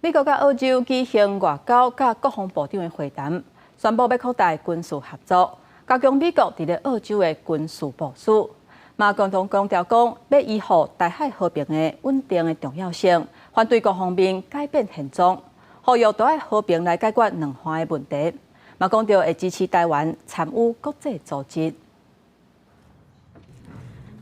美国甲澳洲举行外交甲国防部长的会谈，宣布要扩大军事合作，加强美国伫咧澳洲的军事部署，嘛共同强调讲要维护台海和平的稳定的重要性，反对各方面改变现状，呼吁都要和平来解决两岸的问题，嘛讲到会支持台湾参与国际组织。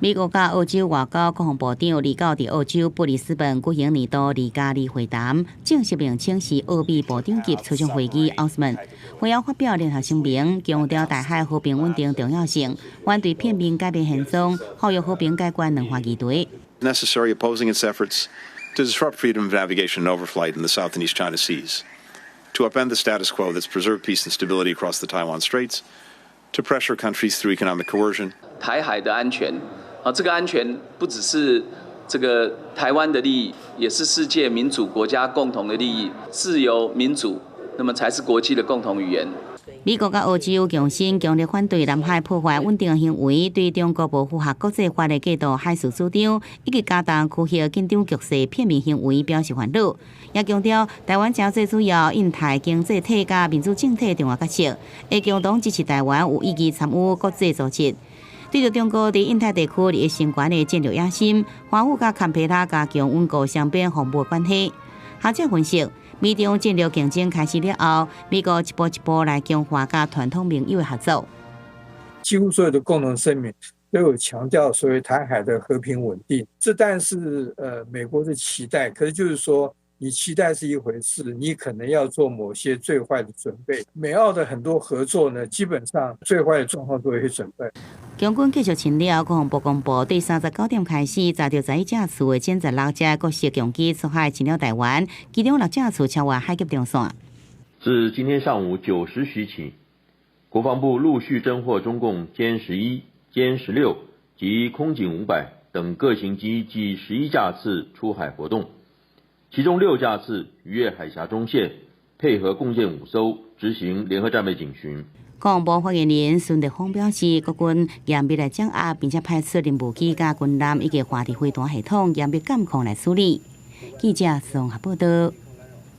美国甲澳洲外交国防部长李教伫澳洲布里斯本举行年度2加2会谈，正式名称是澳美部长级磋商会议奥斯曼。会后发表联合声明，强调台海和平稳定重要性，反对片面改变现状，呼吁和平解决两岸议题。Necessary opposing its efforts to disrupt freedom of navigation and overflight in the South and East China Seas, to upend the status quo that's preserved peace and stability across the Taiwan Straits, to pressure countries through economic coercion. 台海的安全。 这个安全不只是这个台湾的利益，也是世界民主国家共同的利益。自由民主，那么才是国际的共同语言。美国甲澳洲共新强烈反对南海破坏稳定的行为，对中国不符合国际法的过度海事主张，以及加重区域紧张局势片面行为表示烦恼。也强调台湾真最主要印太经济体甲民主政体重要角色，会共同支持台湾有意义参与国际组织。 对着中国伫印太地区日益升悬的战略野心，华府甲坎培拉加强稳固双边防务关系。学者分析，美中战略竞争开始了后，美国一步一步来强化甲传统盟友的合作。几乎所有的共同声明都有强调所谓台海的和平稳定，这当然是美国的期待，可是就是说。 你期待是一回事，你可能要做某些最坏的准备。美澳的很多合作呢，基本上最坏的状况都有准备。共军继续清了，国防部公布，对39点开始，查到11架次的歼16架国式强机出海进了台湾，其中6架次超越海峡中线。自今天上午9时许起，国防部陆续侦获中共歼11、歼16及空警500等各型机计11架次出海活动。 其中6架次逾越海峡中线，配合共建5艘执行联合战备警巡。国防部发言人孙德峰表示，国军严密来掌握，并且派出任务机甲军舰以及华地飞弹系统严密监控来处理。记者宋夏报道。